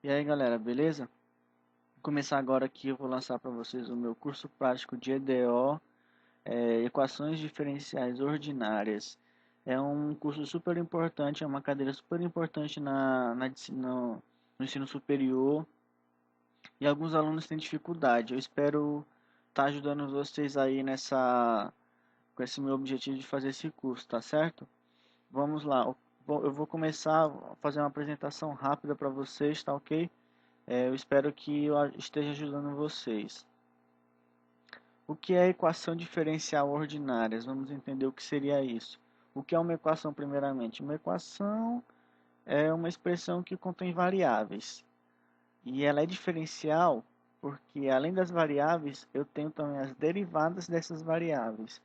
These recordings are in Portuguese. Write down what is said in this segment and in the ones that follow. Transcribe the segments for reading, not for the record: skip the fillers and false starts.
E aí galera, beleza? Vou começar agora aqui, eu vou lançar para vocês o meu curso prático de EDO, Equações Diferenciais Ordinárias. É um curso super importante, é uma cadeira super importante no ensino superior, e alguns alunos têm dificuldade. Eu espero estar ajudando vocês aí com esse meu objetivo de fazer esse curso, tá certo? Vamos lá, eu vou começar a fazer uma apresentação rápida para vocês, tá ok? Eu espero que eu esteja ajudando vocês. O que é equação diferencial ordinária? Vamos entender o que seria isso. O que é uma equação, primeiramente? Uma equação é uma expressão que contém variáveis. E ela é diferencial porque, além das variáveis, eu tenho também as derivadas dessas variáveis.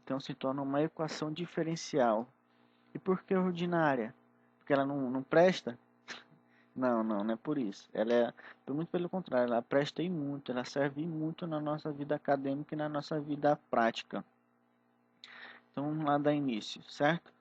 Então, se torna uma equação diferencial. E por que ordinária? Porque ela não presta? Não é por isso. Muito pelo contrário, ela presta e muito, ela serve muito na nossa vida acadêmica e na nossa vida prática. Então vamos lá dar início, certo?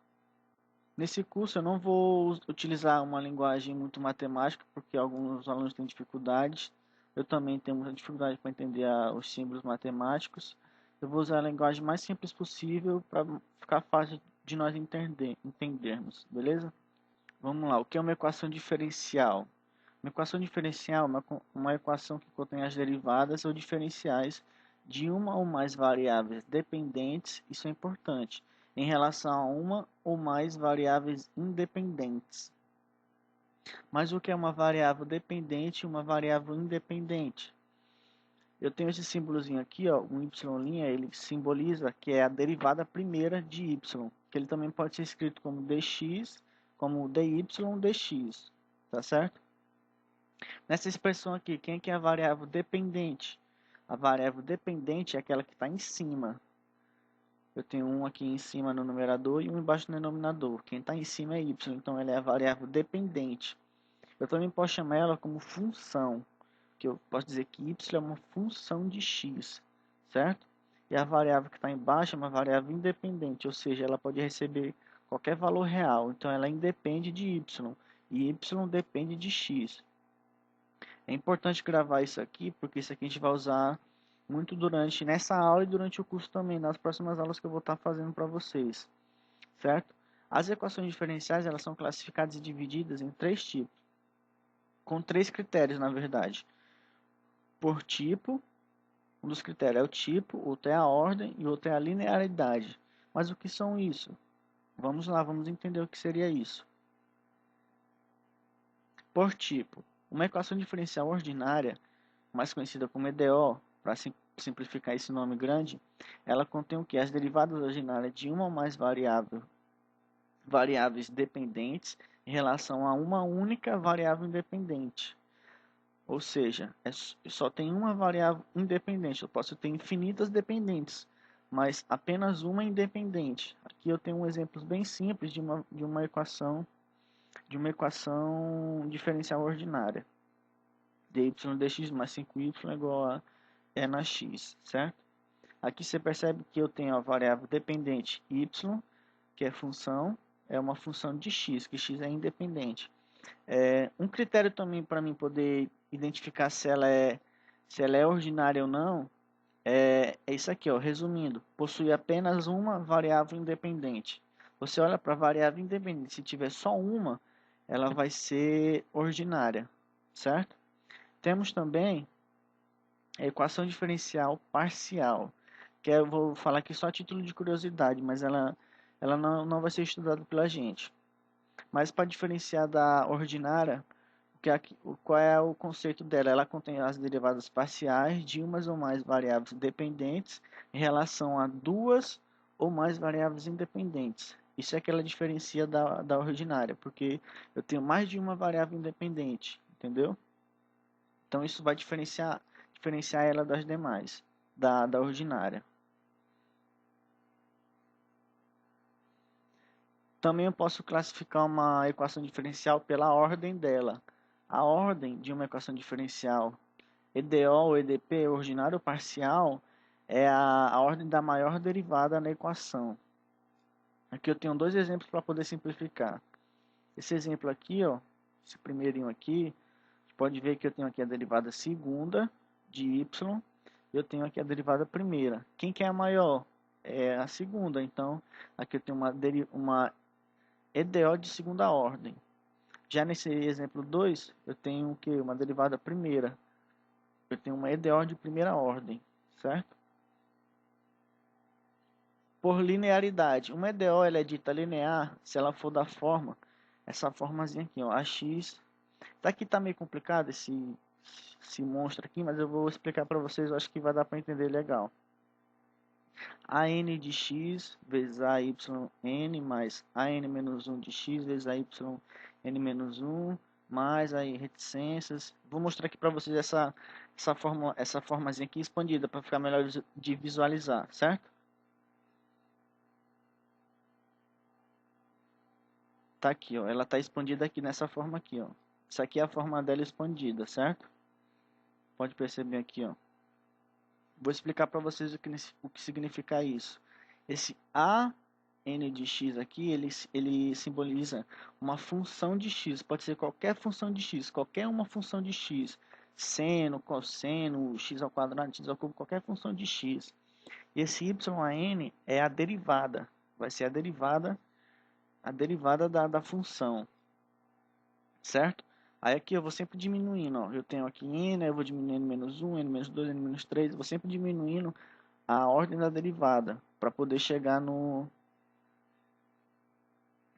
Nesse curso eu não vou utilizar uma linguagem muito matemática, porque alguns alunos têm dificuldades. Eu também tenho muita dificuldade para entender os símbolos matemáticos. Eu vou usar a linguagem mais simples possível para ficar fácil de nós entendermos, beleza? Vamos lá, o que é uma equação diferencial? Uma equação diferencial é uma equação que contém as derivadas ou diferenciais de uma ou mais variáveis dependentes, isso é importante, em relação a uma ou mais variáveis independentes. Mas o que é uma variável dependente e uma variável independente? Eu tenho esse símbolozinho aqui, ó, um y', ele simboliza que é a derivada primeira de y, que ele também pode ser escrito como dx, como dy, dx, tá certo? Nessa expressão aqui, quem é que é a variável dependente? A variável dependente é aquela que está em cima. Eu tenho um aqui em cima no numerador e um embaixo no denominador. Quem está em cima é y, então ela é a variável dependente. Eu também posso chamar ela como função, que eu posso dizer que y é uma função de x, certo? E a variável que está embaixo é uma variável independente, ou seja, ela pode receber qualquer valor real, então ela independe de y, e y depende de x. É importante gravar isso aqui, porque isso aqui a gente vai usar muito durante nessa aula e durante o curso também, nas próximas aulas que eu vou estar fazendo para vocês, certo? As equações diferenciais, elas são classificadas e divididas em três tipos, com três critérios, na verdade. Por tipo, um dos critérios é o tipo, outro é a ordem e outro é a linearidade. Mas o que são isso? Vamos lá, vamos entender o que seria isso. Por tipo, uma equação diferencial ordinária, mais conhecida como EDO, para simplificar esse nome grande, ela contém o que? As derivadas ordinárias de uma ou mais variáveis dependentes em relação a uma única variável independente. Ou seja, só tem uma variável independente. Eu posso ter infinitas dependentes, mas apenas uma independente. Aqui eu tenho um exemplo bem simples de uma equação diferencial ordinária. dy dx mais 5y é igual a E na x, certo? Aqui você percebe que eu tenho a variável dependente y, que é função, é uma função de x, que x é independente. Um critério também para mim poder identificar se ela é ordinária ou não, é isso aqui, ó, resumindo, possui apenas uma variável independente. Você olha para a variável independente, se tiver só uma, ela vai ser ordinária, certo? Temos também a equação diferencial parcial, que eu vou falar aqui só a título de curiosidade, mas ela não vai ser estudada pela gente. Mas para diferenciar da ordinária, qual é o conceito dela? Ela contém as derivadas parciais de umas ou mais variáveis dependentes em relação a duas ou mais variáveis independentes. Isso é que ela diferencia da ordinária, porque eu tenho mais de uma variável independente, entendeu? Então isso vai diferenciar ela das demais, da ordinária. Também eu posso classificar uma equação diferencial pela ordem dela. A ordem de uma equação diferencial EDO ou EDP, ordinário ou parcial, é a ordem da maior derivada na equação. Aqui eu tenho dois exemplos para poder simplificar. Esse exemplo aqui, ó, esse primeirinho aqui, você pode ver que eu tenho aqui a derivada segunda de y, eu tenho aqui a derivada primeira. Quem que é a maior? É a segunda, então aqui eu tenho uma EDO de segunda ordem. Já nesse exemplo 2, eu tenho o que? Uma derivada primeira. Eu tenho uma EDO de primeira ordem, certo? Por linearidade, uma EDO ela é dita linear se ela for da forma, essa formazinha aqui, ó, AX. Daqui tá meio complicado esse monstro aqui, mas eu vou explicar para vocês, eu acho que vai dar para entender legal. A n de x vezes a y n mais a n menos 1 de x vezes a y n menos 1 mais aí reticências. Vou mostrar aqui para vocês essa formazinha aqui expandida para ficar melhor de visualizar, certo? Tá aqui, ó, ela tá expandida aqui nessa forma aqui, ó. Isso aqui é a forma dela expandida, certo? Pode perceber aqui, ó. Vou explicar para vocês o que significa isso. Esse a n de x aqui, ele simboliza uma função de x. Pode ser qualquer função de x, qualquer uma função de x. Seno, cosseno, x ao quadrado, x ao cubo, qualquer função de x. E esse y a n é a derivada. Vai ser a derivada da função. Certo? Aí aqui eu vou sempre diminuindo, ó. Eu tenho aqui n, eu vou diminuindo menos 1, n menos 2, n menos 3, eu vou sempre diminuindo a ordem da derivada para poder chegar no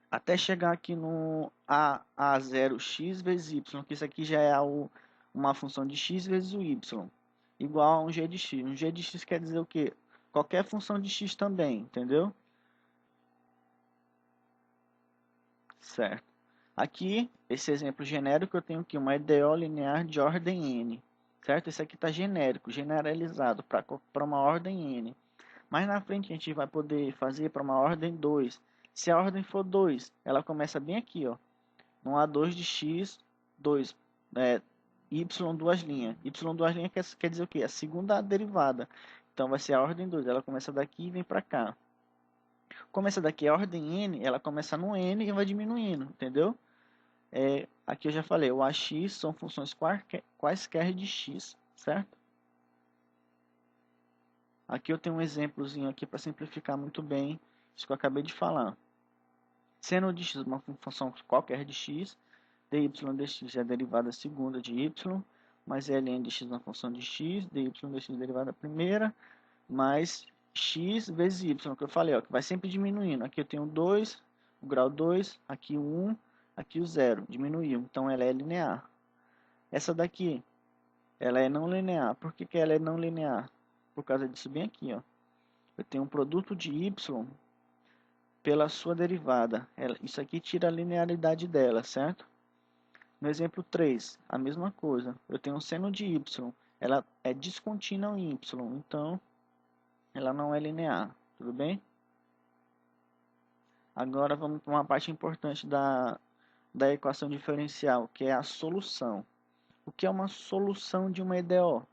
até chegar aqui no a0x vezes y, que isso aqui já é uma função de x vezes o y, igual a um g de x. Um g de x quer dizer o quê? Qualquer função de x também, entendeu? Certo. Aqui, esse exemplo genérico, eu tenho aqui uma EDO linear de ordem n, certo? Esse aqui está genérico, generalizado para uma ordem n. Mais na frente a gente vai poder fazer para uma ordem 2. Se a ordem for 2, ela começa bem aqui, ó, no A2 de x, 2, y duas linhas. Y duas linhas quer dizer o quê? A segunda derivada. Então vai ser a ordem 2, ela começa daqui e vem para cá. Começa daqui a ordem n, ela começa no n e vai diminuindo, entendeu? Aqui eu já falei, o ax são funções quaisquer de x, certo? Aqui eu tenho um exemplozinho aqui para simplificar muito bem isso que eu acabei de falar. Seno de x uma função qualquer de x, dy dx é a derivada segunda de y, mais ln de x uma função de x, dy dx derivada primeira, mais x vezes y, que eu falei, ó, que vai sempre diminuindo. Aqui eu tenho 2, o grau 2, aqui o 1, aqui o 0, diminuiu, então ela é linear. Essa daqui, ela é não linear. Por que ela é não linear? Por causa disso bem aqui, ó. Eu tenho um produto de y pela sua derivada. Isso aqui tira a linearidade dela, certo? No exemplo 3, a mesma coisa. Eu tenho um seno de y, ela é descontínua em y, então ela não é linear, tudo bem? Agora vamos para uma parte importante da equação diferencial, que é a solução. O que é uma solução de uma EDO?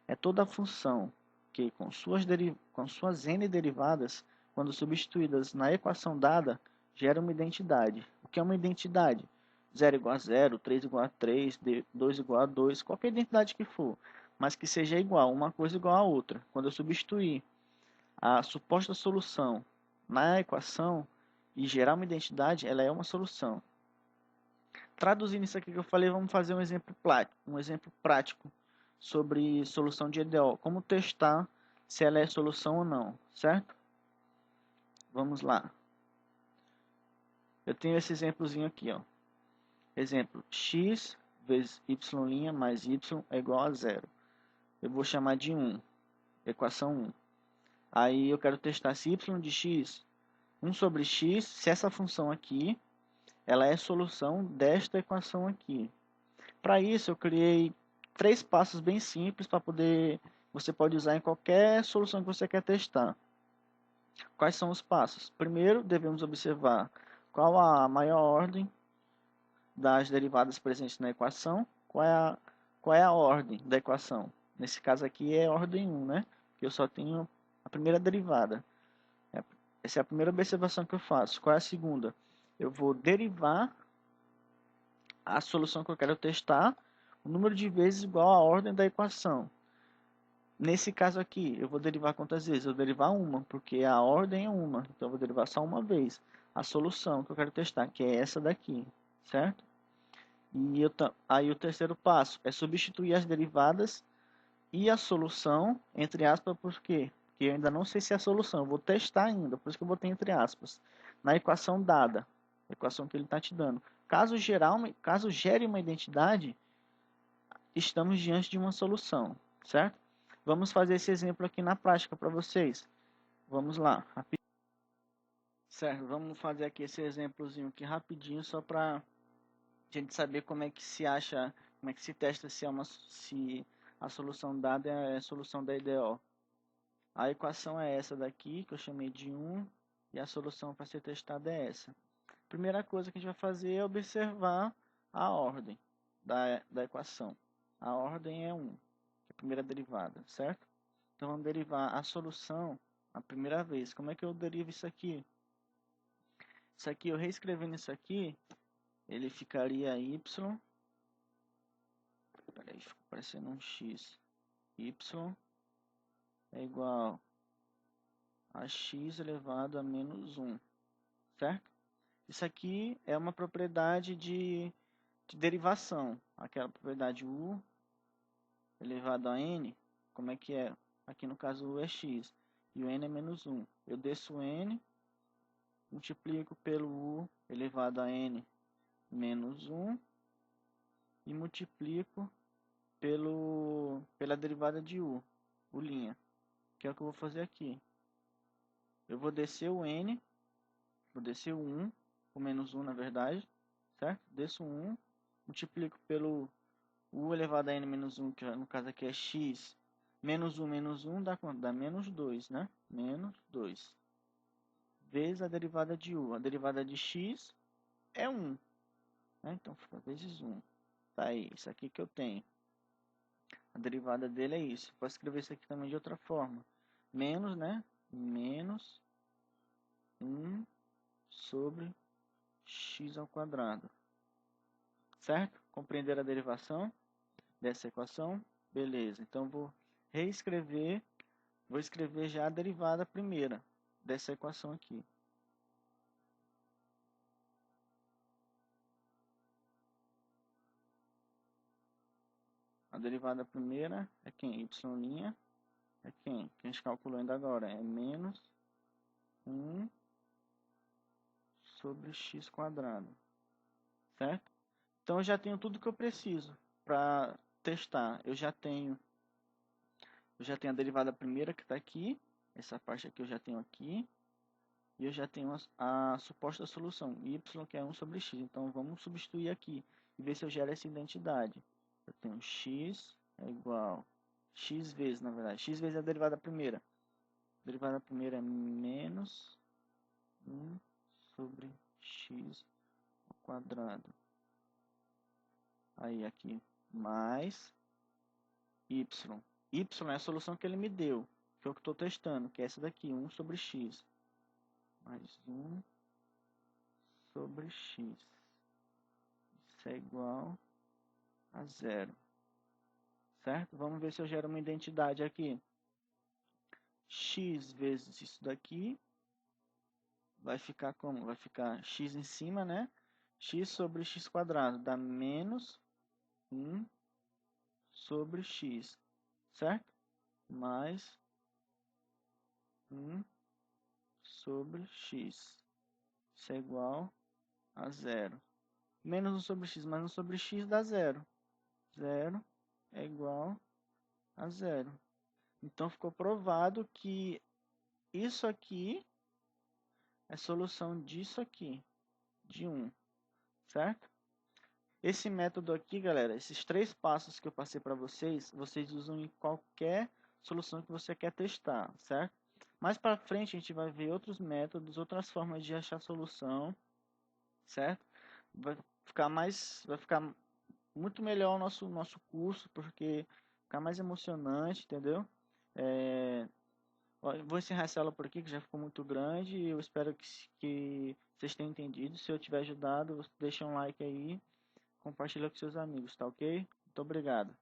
É toda função que com suas n derivadas, quando substituídas na equação dada, gera uma identidade. O que é uma identidade? 0 igual a 0, 3 igual a 3, 2 igual a 2, qualquer identidade que for, mas que seja igual, uma coisa igual a outra. Quando eu substituir a suposta solução na equação e gerar uma identidade, ela é uma solução. Traduzindo isso aqui que eu falei, vamos fazer um exemplo prático sobre solução de EDO. Como testar se ela é solução ou não, certo? Vamos lá. Eu tenho esse exemplozinho aqui, ó. Exemplo, x vezes y' mais y é igual a 0. Eu vou chamar de 1, equação 1. Aí eu quero testar se y de x, 1 sobre x, se essa função aqui, ela é solução desta equação aqui. Para isso eu criei 3 passos bem simples para você pode usar em qualquer solução que você quer testar. Quais são os passos? Primeiro, devemos observar qual a maior ordem das derivadas presentes na equação, qual é a ordem da equação. Nesse caso aqui é ordem 1, né? porque eu só tenho a primeira derivada. Essa é a primeira observação que eu faço. Qual é a segunda? Eu vou derivar a solução que eu quero testar, o número de vezes igual à ordem da equação. Nesse caso aqui, eu vou derivar quantas vezes? Eu vou derivar uma, porque a ordem é uma. Então, eu vou derivar só uma vez a solução que eu quero testar, que é essa daqui, certo? E aí o terceiro passo é substituir as derivadas e a solução, entre aspas, por quê? Porque eu ainda não sei se é a solução, eu vou testar ainda, por isso que eu botei entre aspas, na equação dada, a equação que ele está te dando. Caso gere uma identidade, estamos diante de uma solução, certo? Vamos fazer esse exemplo aqui na prática para vocês. Vamos lá, rapidinho. Certo, vamos fazer aqui esse exemplozinho aqui rapidinho, só para a gente saber como é que se acha, como é que se testa se a solução dada é a solução da EDO. A equação é essa daqui, que eu chamei de 1, e a solução para ser testada é essa. Primeira coisa que a gente vai fazer é observar a ordem da equação. A ordem é 1, que é a primeira derivada, certo? Então vamos derivar a solução a primeira vez. Como é que eu derivo isso aqui? Isso aqui, eu reescrevendo isso aqui, ele ficaria y, peraí, ficou parecendo um x, y é igual a x elevado a menos 1, certo? Isso aqui é uma propriedade de derivação, aquela propriedade u elevado a n, como é que é? Aqui no caso u é x, e o n é menos 1. Eu desço o n, multiplico pelo u elevado a n menos 1 e multiplico pela derivada de u, que é o que eu vou fazer aqui. Eu vou descer o n, vou descer o 1, o menos 1 na verdade, certo? Desço o 1, multiplico pelo u elevado a n menos 1, que no caso aqui é x, menos 1 dá quanto? Dá menos 2, né? Menos 2. Vezes a derivada de u. A derivada de x é 1, né? Então fica vezes 1. Tá aí, isso aqui que eu tenho. A derivada dele é isso. Posso escrever isso aqui também de outra forma. Menos, né? Menos 1 sobre x ao quadrado. Certo? Compreender a derivação dessa equação? Beleza. Então, vou reescrever. Vou escrever já a derivada primeira dessa equação aqui. A derivada primeira é quem? Y' é quem? Que a gente calculou ainda agora. É menos 1 sobre x quadrado. Certo? Então, eu já tenho tudo que eu preciso para testar. Eu já tenho a derivada primeira que está aqui. Essa parte aqui eu já tenho aqui. E eu já tenho a suposta solução, y, que é 1 sobre x. Então, vamos substituir aqui e ver se eu gero essa identidade. Eu tenho x é igual x vezes, na verdade. X vezes a derivada primeira. A derivada primeira é menos 1 sobre x ao quadrado. Aí aqui, mais y. Y é a solução que ele me deu, que é o que estou testando, que é essa daqui, 1 sobre x. Mais 1 sobre x. Isso é igual a 0. Certo? Vamos ver se eu gero uma identidade aqui. X vezes isso daqui vai ficar como? Vai ficar x em cima, né? X sobre x quadrado dá menos 1 sobre x, certo? Mais 1 sobre x. Isso é igual a 0. Menos 1 sobre x mais 1 sobre x dá 0. 0 é igual a 0. Então, ficou provado que isso aqui é solução disso aqui, de 1, certo? Esse método aqui, galera, esses 3 passos que eu passei para vocês, vocês usam em qualquer solução que você quer testar, certo? Mais para frente a gente vai ver outros métodos, outras formas de achar solução, certo? Vai ficar muito melhor o nosso curso, porque fica mais emocionante, entendeu? Vou encerrar essa aula por aqui, que já ficou muito grande. Eu espero que vocês tenham entendido. Se eu tiver ajudado, deixa um like aí, compartilha com seus amigos, tá ok? Muito obrigado.